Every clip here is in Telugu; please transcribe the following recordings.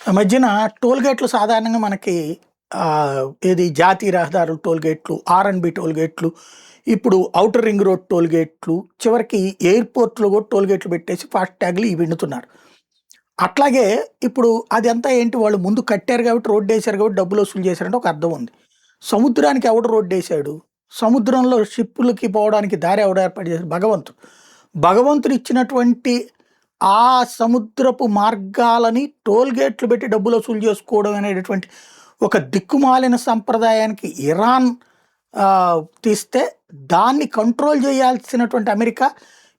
ఆ మధ్యన టోల్ గేట్లు సాధారణంగా మనకి ఏది జాతీయ రహదారులు టోల్ గేట్లు, ఆర్ఎన్బి టోల్ గేట్లు, ఇప్పుడు ఔటర్ రింగ్ రోడ్ టోల్ గేట్లు, చివరికి ఎయిర్‌పోర్ట్‌లో కూడా టోల్ గేట్లు పెట్టేసి ఫాస్ట్ ట్యాగ్‌లు ఇవి విన్నుతున్నారు. అట్లాగే ఇప్పుడు అదంతా ఏంటి వాళ్ళు ముందు కట్టారు కాబట్టి రోడ్డేశారు కాబట్టి డబ్బులు వసూలు చేశారంటే ఒక అర్థం ఉంది. సముద్రానికి ఎవడు రోడ్డేశాడు? సముద్రంలో షిప్పులకి పోవడానికి దారి ఎవడు ఏర్పాటు చేశాడు? భగవంతుడు. భగవంతుడు ఇచ్చినటువంటి ఆ సముద్రపు మార్గాలని టోల్ గేట్లు పెట్టి డబ్బులు వసూలు చేసుకోవడం అనేటటువంటి ఒక దిక్కుమాలిన సంప్రదాయానికి ఇరాన్ తీస్తే దాన్ని కంట్రోల్ చేయాల్సినటువంటి అమెరికా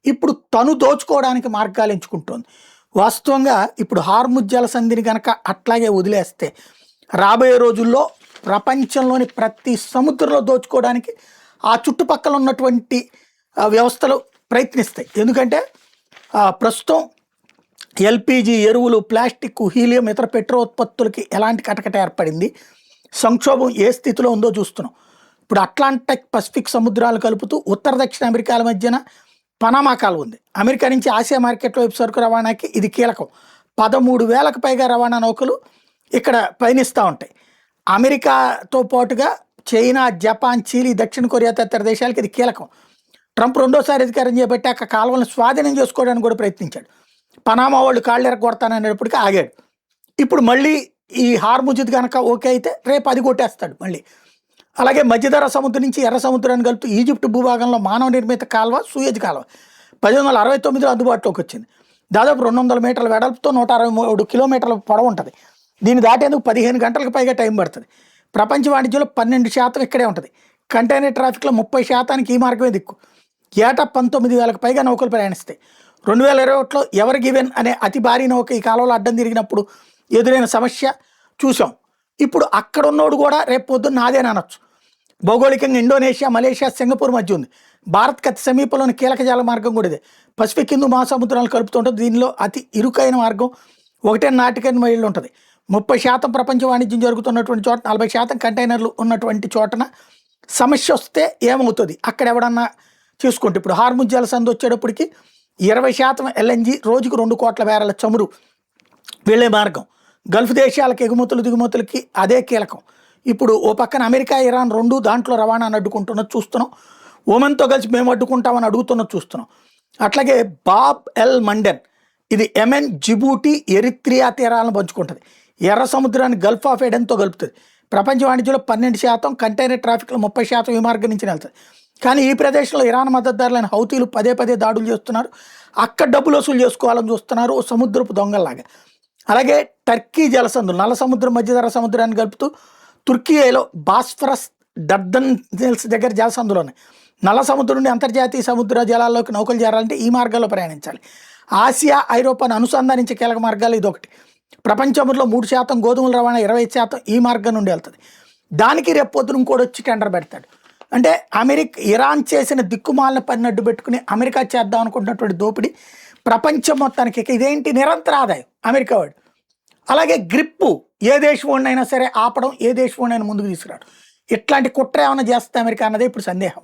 ఇప్పుడు తను దోచుకోవడానికి మార్గాలు ఎంచుకుంటోంది. వాస్తవంగా ఇప్పుడు హార్ముజ్ జలసంధిని గనక అట్లాగే వదిలేస్తే రాబోయే రోజుల్లో ప్రపంచంలోని ప్రతి సముద్రంలో దోచుకోవడానికి ఆ చుట్టుపక్కల ఉన్నటువంటి వ్యవస్థలు ప్రయత్నిస్తాయి. ఎందుకంటే ప్రస్తుతం ఎల్‌పీజీ, ఎరువులు, ప్లాస్టిక్, హీలియం, ఇతర పెట్రో ఉత్పత్తులకి ఎలాంటి కటకట ఏర్పడింది, సంక్షోభం ఏ స్థితిలో ఉందో చూస్తున్నాం. ఇప్పుడు అట్లాంటిక్ పసిఫిక్ సముద్రాలు కలుపుతూ ఉత్తర దక్షిణ అమెరికాల మధ్యన పనామా కాలువ ఉంది. అమెరికా నుంచి ఆసియా మార్కెట్ వైపు సరుకు రవాణాకి ఇది కీలకం. 13,000కు పైగా రవాణా నౌకలు ఇక్కడ పయనిస్తూ ఉంటాయి. అమెరికాతో పాటుగా చైనా, జపాన్, చిలీ, దక్షిణ కొరియా తదితర దేశాలకి ఇది కీలకం. ట్రంప్ రెండోసారి అధికారం చేపట్టాక కాలువలను స్వాధీనం చేసుకోవడానికి కూడా ప్రయత్నించాడు. పనామా వాళ్ళు కాళ్ళు ఎరగొడతాననేటప్పటికీ ఆగాడు. ఇప్పుడు మళ్ళీ ఈ హార్ముజ్ది కనుక ఓకే అయితే రేపు అది కొట్టేస్తాడు మళ్ళీ. అలాగే మధ్యధరా సముద్రం నుంచి ఎర్ర సముద్రాన్ని కలుపుతూ ఈజిప్ట్ భూభాగంలో మానవ నిర్మిత కాలువ సూయజ్ కాలువ 1869లో అందుబాటులోకి వచ్చింది. దాదాపు 200 మీటర్ల వెడల్పుతో 163 కిలోమీటర్ల పొడవు ఉంటుంది. దీన్ని దాటేందుకు 15 గంటలకు పైగా టైం పడుతుంది. ప్రపంచ వాణిజ్యంలో 12% ఇక్కడే ఉంటుంది. కంటైనర్ ట్రాఫిక్లో 30% ఈ మార్గమే దిక్కు. ఏటా 19,000కు పైగా నౌకలు ప్రయాణిస్తాయి. 2021లో ఎవర్ గివెన్ అనే అతి భారీ నౌక ఈ కాలంలో అడ్డం తిరిగినప్పుడు ఎదురైన సమస్య చూసాం. ఇప్పుడు అక్కడ ఉన్నోడు కూడా రేపు పొద్దున్న నాదేనొచ్చు. భౌగోళికంగా ఇండోనేషియా, మలేషియా, సింగపూర్ మధ్య ఉంది. భారత్కి అతి సమీపంలోని కీలక జల మార్గం కూడా ఇదే. పసిఫిక్ హిందూ మహాసముద్రాలు కలుపుతుంటుంది. దీనిలో అతి ఇరుకైన మార్గం 1.4 మైళ్ళు ఉంటుంది. 30% ప్రపంచ వాణిజ్యం జరుగుతున్నటువంటి చోట 40% కంటైనర్లు ఉన్నటువంటి చోటన సమస్య వస్తే ఏమవుతుంది? అక్కడ ఎవడన్నా చూసుకుంటే ఇప్పుడు హార్ముజ్ జలసంధి వచ్చేటప్పటికి 20% ఎల్ఎన్జీ, రోజుకు 2 కోట్ల బ్యారెల చమురు వెళ్ళే మార్గం. గల్ఫ్ దేశాలకు ఎగుమతులు దిగుమతులకి అదే కీలకం. ఇప్పుడు ఓ పక్కన అమెరికా, ఇరాన్ రెండు దాంట్లో రవాణాను అడ్డుకుంటున్నది చూస్తున్నాం. ఒమన్తో కలిసి మేము అడ్డుకుంటామని అడుగుతున్నది చూస్తున్నాం. అట్లాగే బాబ్ ఎల్ మండెన్ ఇది యెమెన్, జిబూటి, ఎరిత్రియా తీరాలను పంచుకుంటుంది. ఎర్ర సముద్రాన్ని గల్ఫ్ ఆఫ్ ఏడెన్తో కలుపుతుంది. ప్రపంచ వాణిజ్యంలో 12%, కంటైనర్ ట్రాఫిక్లో 30% ఈ మార్గం నుంచి వెళ్తుంది. కానీ ఈ ప్రదేశంలో ఇరాన్ మద్దతుదారులైన హౌతీలు పదే టర్కీ చేస్తున్నారు. అక్కడ డబ్బులు వసూలు చేసుకోవాలని చూస్తున్నారు సముద్రపు దొంగల్లాగా. అలాగే టర్కీ జలసంధులు నల్ల సముద్రం, మధ్యధరా సముద్రాన్ని కలుపుతూ తుర్కియేలో బాస్ఫరస్, డర్దన్ హిల్స్ దగ్గర జలసంధులు ఉన్నాయి. నల్ల సముద్రం నుండి అంతర్జాతీయ సముద్ర జలాల్లోకి నౌకలు చేరాలంటే ఈ మార్గాల్లో ప్రయాణించాలి. ఆసియా, ఐరోపాను అనుసంధానించే కీలక మార్గాలు ఇదొకటి. ప్రపంచంలో 3% గోధుమల రవాణా, 20% ఈ మార్గం నుండి వెళ్తుంది. దానికి రేపు పొద్దున ఇంకోటి వచ్చి టెండర్ పెడతాడు. అంటే ఇరాన్ చేసిన దిక్కుమాలిన పని అడ్డు పెట్టుకుని అమెరికా చేద్దాం అనుకుంటున్నటువంటి దోపిడీ ప్రపంచం మొత్తానికి ఇదేంటి నిరంతర ఆదాయం అమెరికా వాడు. అలాగే గ్రిప్పు ఏ దేశం వాడినైనా సరే ఆపడం, ఏ దేశం వాడినైనా ముందుకు తీసుకురావడం, ఇట్లాంటి కుట్ర ఏమైనా చేస్తే అమెరికా అన్నదే ఇప్పుడు సందేహం.